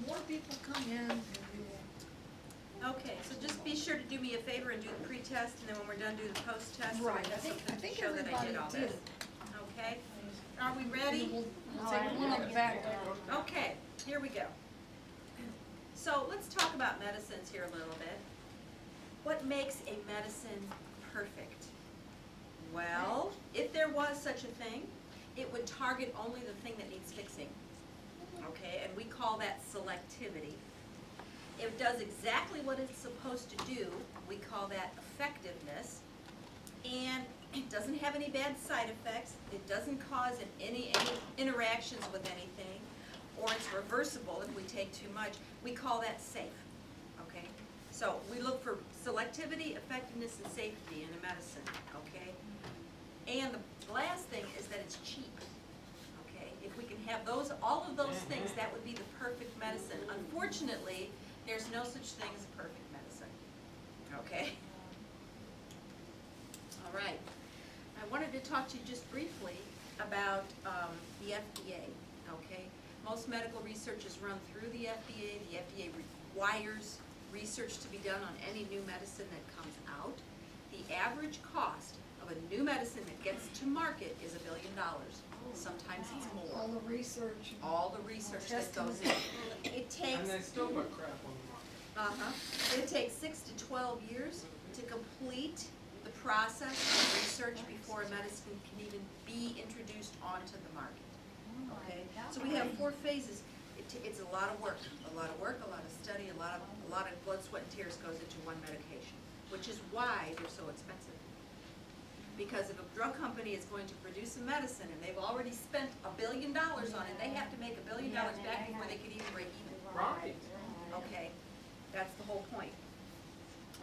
more people come in, Okay, so just be sure to do me a favor and do the pre-test, and then when we're done, do the post-test. so Right, I have I something to think show that I did all everybody this. did. Okay, are we ready? We'll take one on the back. Okay, here we go. So let's talk about medicines here a little bit. What makes a medicine perfect? Well, if there was such a thing, it would target only the thing that needs fixing. Okay, and we call that selectivity. It does exactly what it's supposed to do. We call that effectiveness. And it doesn't have any bad side effects. It doesn't cause any interactions with anything. Or it's reversible if we take too much. We call that safe. Okay? So we look for selectivity, effectiveness, and safety in a medicine. Okay? And the last thing is that it's cheap. Okay? If we can have those, all of those things, that would be the perfect medicine. Unfortunately, there's no such thing as a perfect medicine. Okay? All right. I wanted to talk to you just briefly about the FDA. Okay? Most medical research is run through the FDA. The FDA requires research to be done on any new medicine that comes out. The average cost of a new medicine that gets to market is $1 billion. Sometimes it's more. All the research. All the research that goes in. It takes. And they still put crap on the market. It takes 6 to 12 years to complete the process of research before a medicine can even be introduced onto the market. Okay, so we have 4 phases. It's a lot of work, a lot of study, a lot of blood, sweat, and tears goes into one medication, which is why they're so expensive. Because if a drug company is going to produce a medicine and they've already spent $1 billion on it, they have to make $1 billion back before they could even break even. Right. Okay, that's the whole point.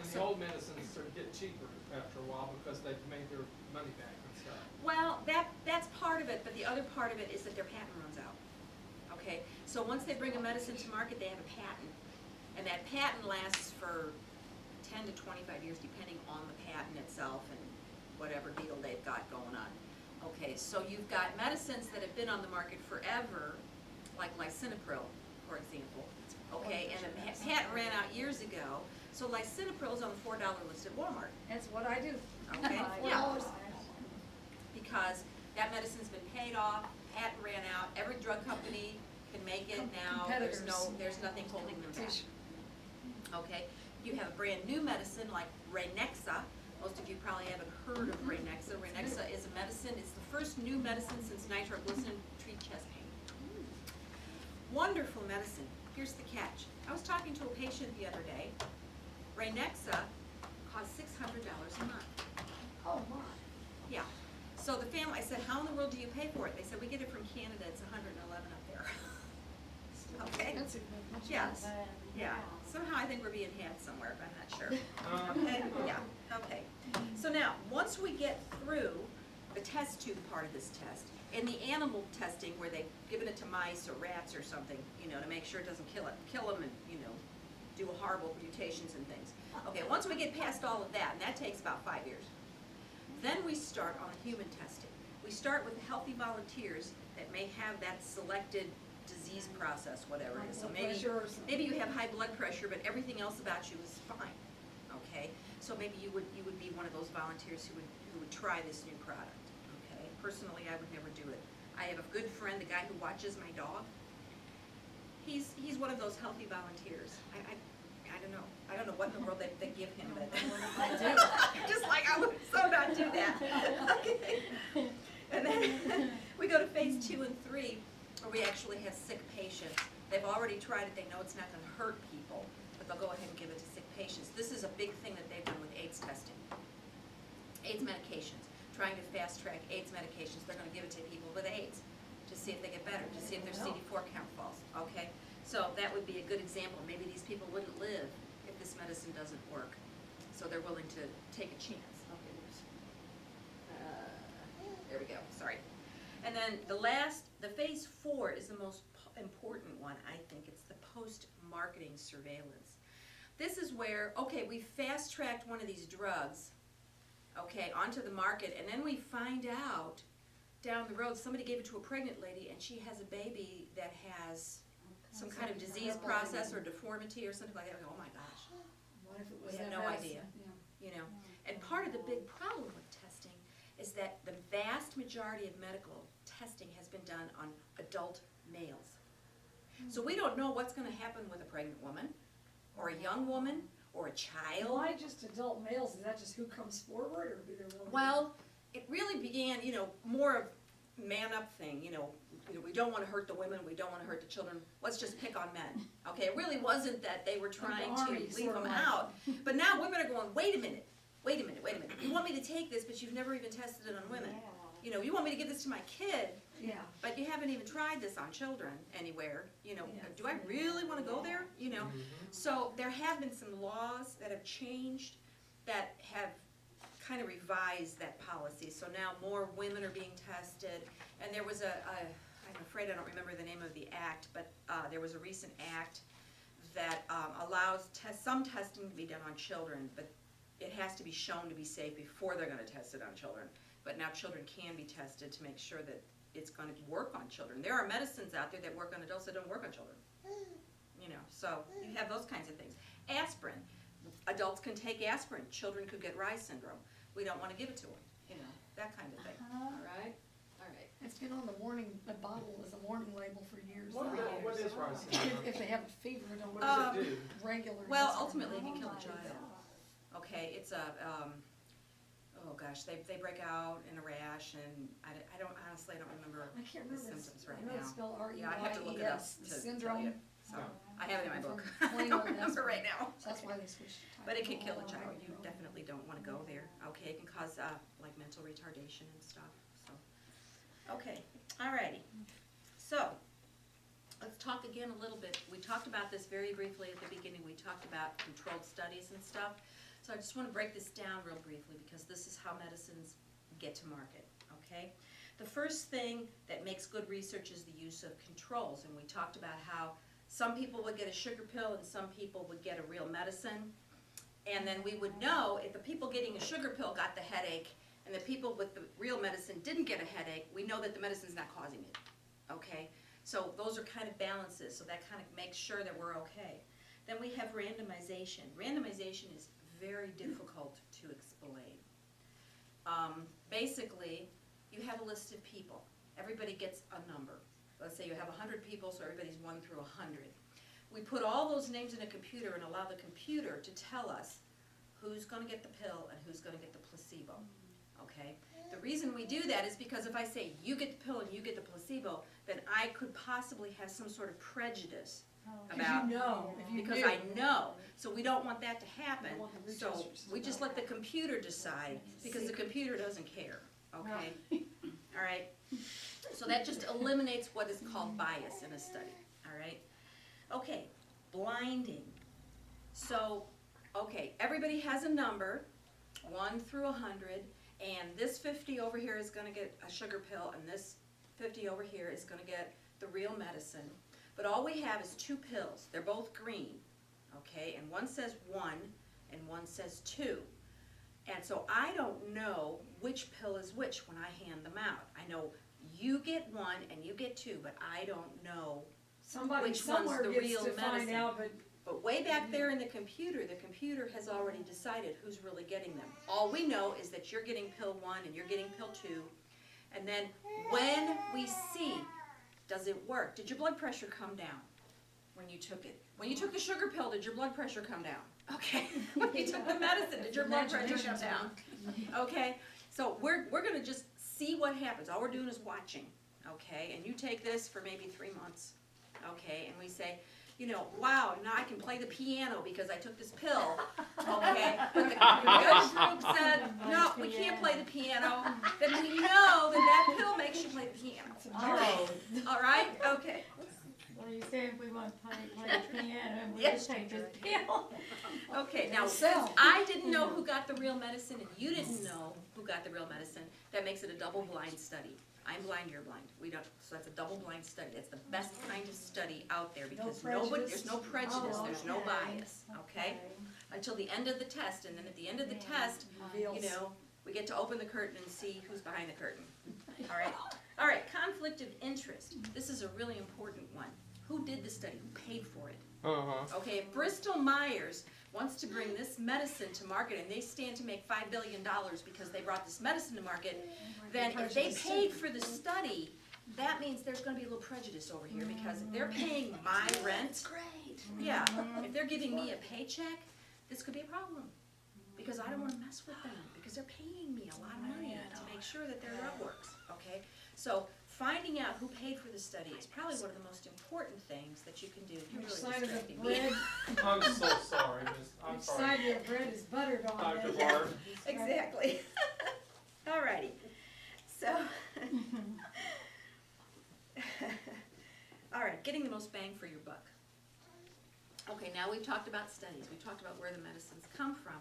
And the old medicines sort of get cheaper after a while because they've made their money back and stuff. Well, that's part of it, but the other part of it is that their patent runs out. Okay, so once they bring a medicine to market, they have a patent, and that patent lasts for 10 to 25 years, depending on the patent itself and whatever deal they've got going on. Okay, so you've got medicines that have been on the market forever, like lisinopril, for example. Okay, and the patent ran out years ago, so lisinopril is on the $4 list at Walmart. That's what I do. Okay, yeah. $4. Because that medicine's been paid off, patent ran out, every drug company can make it now, there's nothing holding them back. Okay, you have a brand new medicine like Ranexa. Most of you probably haven't heard of Ranexa. Ranexa is a medicine, it's the first new medicine since nitroglycerin to treat chest pain. Wonderful medicine. Here's the catch. I was talking to a patient the other day. Ranexa costs $600 a month. Oh, my. Yeah. So the family, I said, how in the world do you pay for it? They said, we get it from Canada, it's 111 up there. Okay? Expensive. Yes. Yeah. Somehow I think we're being had somewhere, but I'm not sure. Okay? Yeah. Okay. So now, once we get through the test tube part of this test, in the animal testing where they've given it to mice or rats or something, you know, to make sure it doesn't kill them and, you know, do horrible mutations and things. Okay, once we get past all of that, and that takes about 5 years, then we start on the human testing. We start with healthy volunteers that may have that selected disease process, whatever it is. So maybe you have high blood pressure, but everything else about you is fine. Okay, so maybe you would be one of those volunteers who would try this new product. Okay, personally, I would never do it. I have a good friend, the guy who watches my dog. He's one of those healthy volunteers. I don't know what in the world they give him, but I do. just like I would so not do that. Okay. And then we go to phase 2 and 3, where we actually have sick patients. They've already tried it. They know it's not going to hurt people, but they'll go ahead and give it to sick patients. This is a big thing that they've done with AIDS testing. AIDS medications, trying to fast track AIDS medications. They're going to give it to people with AIDS to see if they get better, to see if their CD4 count falls. Okay, so that would be a good example. Maybe these people wouldn't live if this medicine doesn't work. So they're willing to take a chance. Okay, there we go. Sorry. And then the phase 4 is the most important one, I think. It's the post-marketing surveillance. This is where, okay, we fast-tracked one of these drugs, okay, onto the market, and then we find out down the road somebody gave it to a pregnant lady and she has a baby that has some kind of disease disease process or deformity or something like that, we go, oh my gosh, What if it was we had that no medicine? idea. Yeah. you know. And part of the big problem with testing is that the vast majority of medical testing has been done on adult males. So we don't know what's gonna happen with a pregnant woman, or a young woman, or a child. Why just adult males? Is that just who comes forward or who they're willing to? Well, it really began, more of man up thing, we don't wanna hurt the women, we don't wanna hurt the children, let's just pick on men. Okay, it really wasn't that they were trying to army, leave sort them of like. out. But now women are going, wait a minute. You want me to take this, but you've never even tested it on women. You want me to give this to my kid, Yeah. but you haven't even tried this on children anywhere, Yeah. do I really wanna go there, Mhm. So there have been some laws that have changed that have kind of revised that policy. So now more women are being tested, and there was I'm afraid I don't remember the name of the act, but there was a recent act that allows some testing to be done on children, but it has to be shown to be safe before they're gonna test it on children. But now children can be tested to make sure that it's gonna work on children. There are medicines out there that work on adults that don't work on children. So you have those kinds of things. Aspirin, adults can take aspirin, children could get Rye syndrome. We don't wanna give it to them, that kind of thing, all right? It's been on the bottle as a warning label for years. What is Rye syndrome? If they have a fever, don't What does it do? regular. Well, insulin. ultimately, it can kill a child. Okay, it's oh gosh, they break out in a rash, and I don't remember I can't the remember. symptoms right I know it's now. spelled R-E-Y-E-S. Yeah, I have to look it up to tell Syndrome. you. So, I have it in my book. From I plain don't old remember aspirin. right now. So that's why they switched. to But it can Tylenol kill a and child, you ibuprofen. definitely don't wanna go there, okay, it can cause, like mental retardation and stuff, so. Okay, alrighty, so, let's talk again a little bit, we talked about this very briefly at the beginning, we talked about controlled studies and stuff. So I just wanna break this down real briefly, because this is how medicines get to market, okay? The first thing that makes good research is the use of controls, and we talked about how some people would get a sugar pill and some people would get a real medicine. And then we would know if the people getting a sugar pill got the headache and the people with the real medicine didn't get a headache, we know that the medicine's not causing it, okay? So those are kind of balances, so that kind of makes sure that we're okay. Then we have randomization. Randomization is very difficult to explain. Basically, you have a list of people. Everybody gets a number. Let's say you have 100 people, so everybody's 1 through 100. We put all those names in a computer and allow the computer to tell us who's going to get the pill and who's going to get the placebo, okay? The reason we do that is because if I say you get the pill and you get the placebo, then I could possibly have some sort of prejudice about, If you know, if you because knew. I know. So we don't want that to happen. You don't want the So researchers to we just know. let the computer decide, because the computer doesn't care, okay? All right? So that just eliminates what is called bias in a study, all right? Okay, blinding. So, okay, everybody has a number, 1 through 100, and this 50 over here is gonna get a sugar pill, and this 50 over here is gonna get the real medicine. But all we have is 2 pills. They're both green, okay? And one says 1 and one says 2. And so I don't know which pill is which when I hand them out. I know you get 1 and you get 2, but I don't know. Somebody which one's somewhere the gets real to find medicine. out, but But way back there in the computer has already decided who's really getting them. All we know is that you're getting pill 1 and you're getting pill 2. And then when we see, does it work? Did your blood pressure come down when you took it? When you took the sugar pill, did your blood pressure come down? Okay. When you took the medicine, did your blood pressure come Imagination's down? Okay. So we're gonna just see what happens. All we're doing is watching. Okay. And you take this for maybe 3 months. Okay. And we say, wow, now I can play the piano because I took this pill, okay? But the other group said, no, we can't play the piano. Then we know that pill makes you play the piano. Oh, All right? Okay. well, you say if we want to play the piano and we Yes. just take this pill. Okay, now, So- since I didn't know who got the real medicine and you didn't know who got the real medicine, that makes it a double-blind study. I'm blind, you're blind. We don't, so that's a double-blind study. That's the best kind of study out there because there's no prejudice, Oh, there's no okay. bias, okay? Until the end of the test, and then at the end of the test, reveals. we get to open the curtain and see who's behind the curtain. All right? All right, conflict of interest. This is a really important one. who did the study, who paid for it. Uh-huh. Okay, if Bristol Myers wants to bring this medicine to market and they stand to make $5 billion because they brought this medicine to market, then if they paid for the study, that means there's gonna be a little prejudice over here because if they're paying my rent, Great. yeah, if they're giving me a paycheck, this could be a problem. Because I don't wanna mess with them, because they're paying me a lot of money to make sure that their drug works, okay? So finding out who paid for the study is probably one of the most important things that you can do. You're Which really side of the distracting me. bread, I'm so sorry, Miss, I'm which sorry. side of the bread is buttered on? Dr. then? Barb. Exactly. Alrighty, so. Alright, getting the most bang for your buck. Okay, now we've talked about studies, we've talked about where the medicines come from,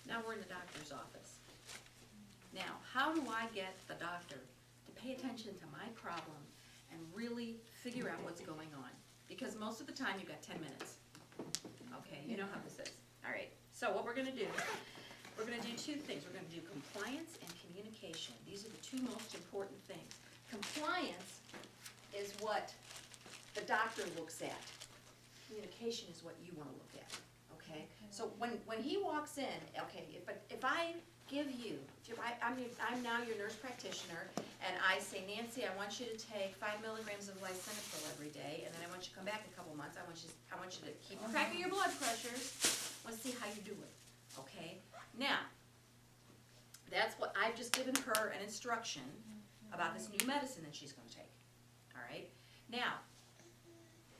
now we're in the doctor's office. Now, how do I get the doctor to pay attention to my problem and really figure out what's going on? Because most of the time you've got 10 minutes. Okay, you know how this is. Alright, so what we're gonna do two things. We're gonna do compliance and communication. These are the two most important things. Compliance is what the doctor looks at. Communication is what you wanna look at, okay? So when he walks in, okay, if I give you, I'm now your nurse practitioner, and I say, Nancy, I want you to take 5 milligrams of lisinopril every day, and then I want you to come back in a couple months, I want you to keep track of your blood pressures, let's see how you do it, okay? Now, that's what, I've just given her an instruction about this new medicine that she's gonna take, all right? Now,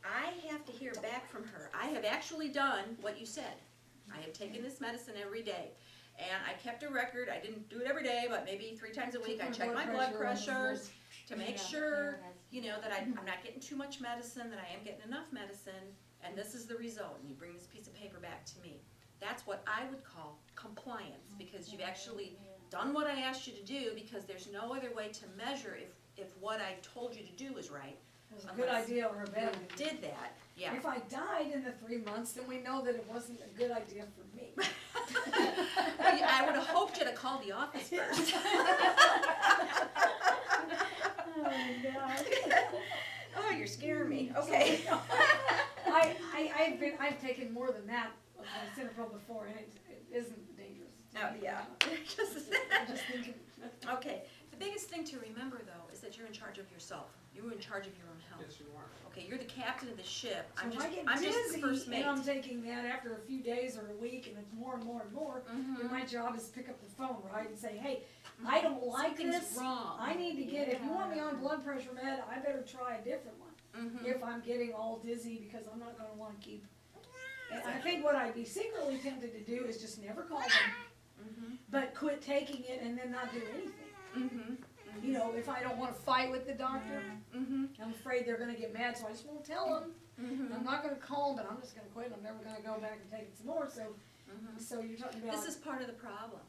I have to hear back from her. I have actually done what you said. I have taken this medicine every day. And I kept a record, I didn't do it every day, but maybe 3 times a week, I check my blood pressures to make sure, you know, that I'm not getting too much medicine, that I am getting enough medicine, and this is the result, and you bring this piece of paper back to me. That's what I would call compliance, because you've actually done what I asked you to do, because there's no other way to measure if what I told you to do is right. It was a good idea or a bad You idea. did that, yeah. If I died in the 3 months, then we know that it wasn't a good idea for me. I would have hoped you'd have called the office first. Oh, God. Oh, you're scaring me, okay. I've taken more than that of lisinopril before, and it isn't dangerous. Oh, yeah. I'm just thinking, Okay, the biggest thing to remember though is that you're in charge of yourself. You're in charge of your own health. Yes, you are. Okay, you're the captain of the ship. so I'm if just, I get I'm just the first dizzy mate. and I'm taking that after a few days or a week, and it's more and more and more, then Mhm. my job is to pick up the phone, right, and say, hey, I don't like Something's this. wrong. I need to get, if you want me on blood pressure med, I better try a different one. Mhm. If I'm getting all dizzy, because I'm not gonna wanna keep. And I think what I'd be secretly tempted to do is just never call them, Mhm. but quit taking it and then not do anything. Mhm. You know, if I don't wanna fight with the doctor, Mhm. I'm afraid they're gonna get mad, so I just won't tell them. I'm Mhm. not gonna call them, but I'm just gonna quit, I'm never gonna go back and take it some more, so, Mhm. so you're talking about. This is part of the problem.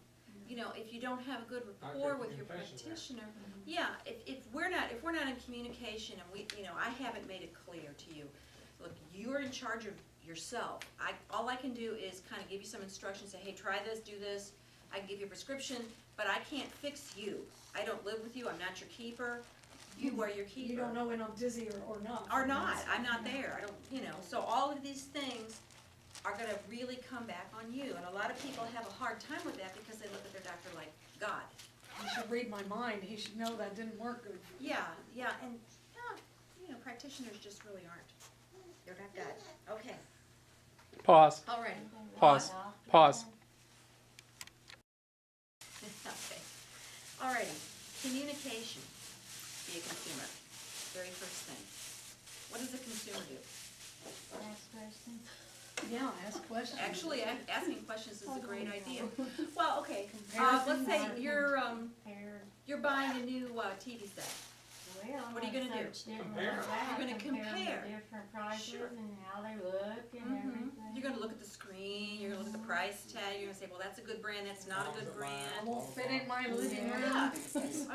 You know, if you don't have a good Not rapport good with your communication there. practitioner, yeah, if we're not in communication and we, you know, I haven't made it clear to you, look, you're in charge of yourself. All I can do is kind of give you some instructions, say, hey, try this, do this. I can give you a prescription, but I can't fix you. I don't live with you, I'm not your keeper. You are your keeper. You don't know when I'm dizzy or not. Or not, I'm not there, I don't, you know, so all of these things are gonna really come back on you, and a lot of people have a hard time with that because they look at their doctor like God. He should read my mind, he should know that didn't work good. Yeah, and, you know, practitioners just really aren't. They're not God. Okay, Pause. all right. Pause. Pause. Okay, all righty, communication, be a consumer, very first thing. What does a consumer do? Next question. Yeah, ask questions. Actually, asking questions is a great idea. Well, okay, Comparison let's say market. you're buying a new TV set. Well, What are you gonna do? Compare. You're gonna compare. The different prices Sure. and how they look and everything. You're gonna look at the screen, you're gonna look at the price tag, you're gonna say, well, that's a good brand, that's not a good I brand. won't fit in my living room. Yeah,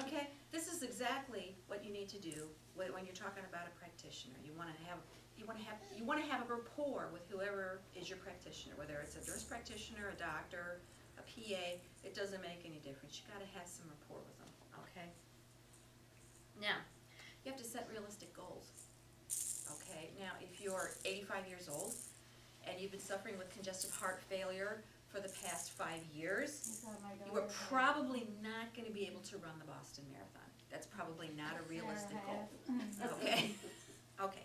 okay, this is exactly what you need to do when you're talking about a practitioner. You wanna have a rapport with whoever is your practitioner, whether it's a nurse practitioner, a doctor, a PA, it doesn't make any difference. You gotta have some rapport with them, okay? Now, you have to set realistic goals, Okay, now if you're 85 years old and you've been suffering with congestive heart failure for the past 5 years, you are probably not gonna be able to run the Boston Marathon. That's probably not a realistic goal. Okay, okay.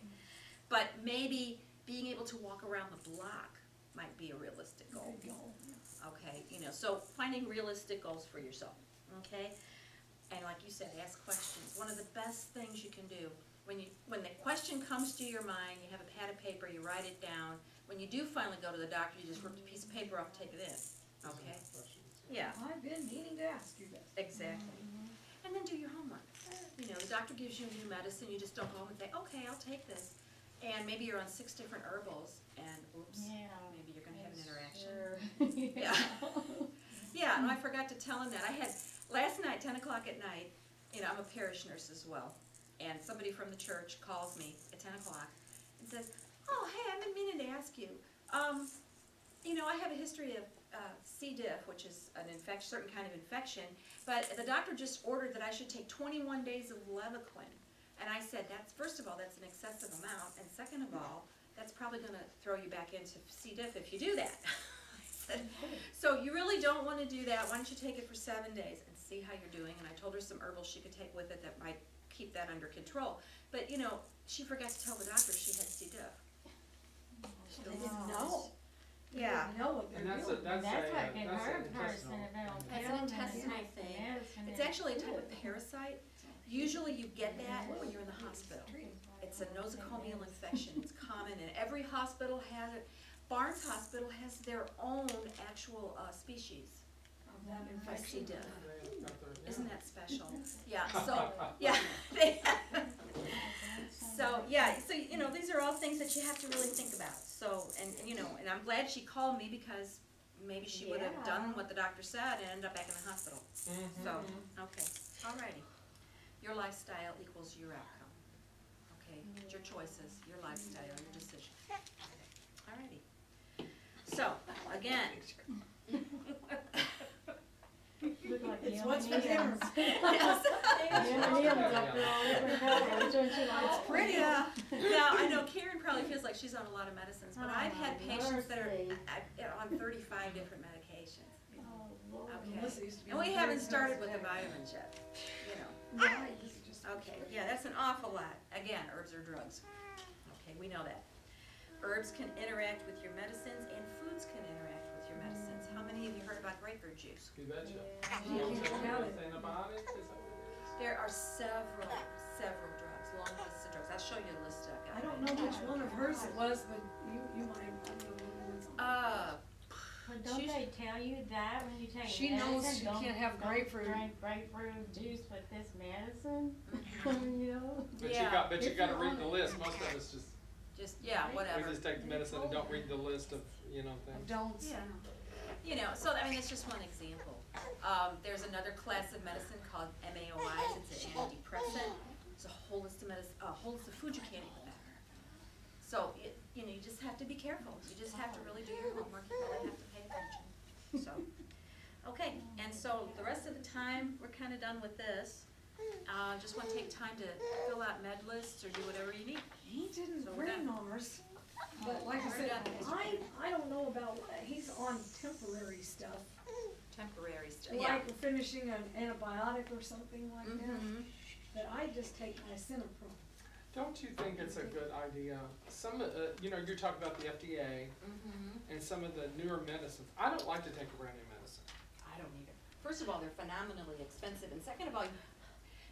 But maybe being able to walk around the block might be a realistic goal. Good goal. Okay, so finding realistic goals for yourself, okay? And like you said, ask questions. One of the best things you can do, when the question comes to your mind, you have a pad of paper, you write it down. When you do finally go to the doctor, you just rip the piece of paper off, take it in, okay? Yeah, I've been meaning to ask you this. exactly. And then do your homework. The doctor gives you a new medicine, you just don't go home and say, okay, I'll take this. And maybe you're on 6 different herbals, and oops, maybe you're gonna have an interaction. Yeah. Yeah, and I forgot to tell him that. I had, last night, 10 o'clock at night, I'm a parish nurse as well, and somebody from the church calls me at 10 o'clock and says, oh, hey, I've been meaning to ask you, I have a history of C. diff, which is an certain kind of infection, but the doctor just ordered that I should take 21 days of Levaquin. And I said, first of all, that's an excessive amount, and second of all, that's probably gonna throw you back into C. diff if you do that. I said, so you really don't wanna do that, why don't you take it for 7 days and see how you're doing? And I told her some herbals she could take with it that might keep that under control. But, she forgot to tell the doctor she had C. diff. She They goes, didn't know. They Yeah. didn't know what And they're that's doing. a, that's That's a, what can that's hurt an a person intestinal. if they don't That's tell an them intestinal it's thing. medicine It's is actually a type good. of parasite. Usually you get that when you're in the hospital. It's a nosocomial infection. It's common, and every hospital has it. Barnes Hospital has their own actual species Of that of C. infection. diff. Isn't that special? Yeah, so, yeah. So, these are all things that you have to really think about. So, and I'm glad she called me because maybe she would have done what the doctor said and ended up back in the hospital. So, okay, alrighty. Your lifestyle equals your outcome. Okay, it's your choices, your lifestyle, your decision. Alrighty. So, again. Look like It's the what's for M&Ms. dinner. Yes. M&Ms after all different colors, which one she likes. It's pretty. Yeah. Now, I know Karen probably feels like she's on a lot of medicines, but I've had patients that are on 35 different medications. Oh, Lord. Okay. Melissa used to be And on we the haven't third started test with the today. vitamins yet, Right, this is just- Okay, yeah, that's an awful lot. Again, herbs are drugs. Okay, we know that. Herbs can interact with your medicines, and foods can interact with your medicines. How many of you heard about grapefruit juice? You betcha. Yeah. You Don't can't tell me have it. anything about it, is that what it is? There are several drugs, long lists of drugs. I'll show you a list I got. I don't know which one of hers it was, but you might, I don't know which one. But don't She's- they tell you that when you take She medicine? knows she Don't- can't have don't grapefruit. Drink grapefruit juice with this medicine, Mhm. you know? But Yeah. you If gotta you're read on the it. list, most of us just, Just, we whatever. just take the medicine and don't read the list of, things. Don't. Yeah. So, it's just one example. There's another class of medicine called MAOIs. It's an antidepressant. It's a whole list of food you can't eat with that. So, you just have to be careful. You just have to really do your homework. You really have to pay attention. So, okay. And so the rest of the time, we're kind of done with this. Just want to take time to fill out med lists or do whatever you need. He didn't So we're bring done. ours, but like I We're said, done. I don't know about, he's on temporary stuff. Temporary stuff. Yeah. Like finishing an antibiotic or something like that, Mhm. but I just take my Cinnapron. Don't you think it's a good idea? Some, you're talking about the FDA Mhm. and some of the newer medicines. I don't like to take a brand new medicine. I don't either. First of all, they're phenomenally expensive, and second of all,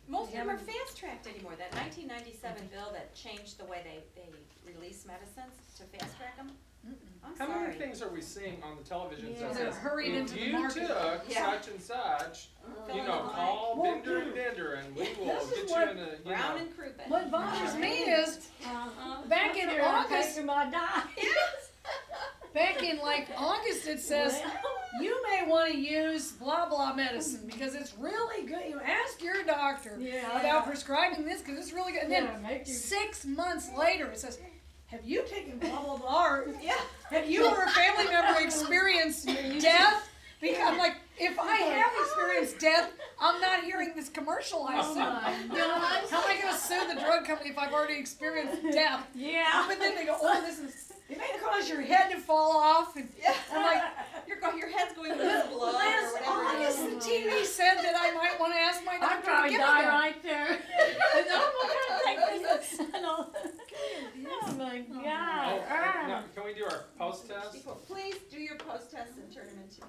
most of them are fast-tracked anymore. That 1997 bill that changed the way they release medicines to fast-track them, I'm How many sorry. things are we seeing on the television Yeah. that They're says, hurried if into the you market. took Yeah. such and such, Fill in the blank. call Well, Bender and Bender and we will this is get you what in a, Brown and Crouppen. What bothers me is, back in You're August, taking my diet. back in like August, it says, you may wanna use blah blah medicine because it's really good. You ask your doctor Yeah. about prescribing this because it's really good. And then Yeah, make you- 6 months later, it says, have you taken blah blah blah? Or Yeah. have you or a family member experienced death? Because I'm like, if I have experienced death, I'm not hearing this commercial I Oh saw. my You know, how am I gonna sue the drug company if I've already experienced death. Yeah. But then they go, oh, it may cause your head to fall off. And I'm like, Your head's going to explode or last whatever. August the TV said that I might want to ask my I'd doctor to probably give me die that. right there. And I'm gonna take this. Oh my God. Now, can we do our post test? Please do your post tests and turn them into me.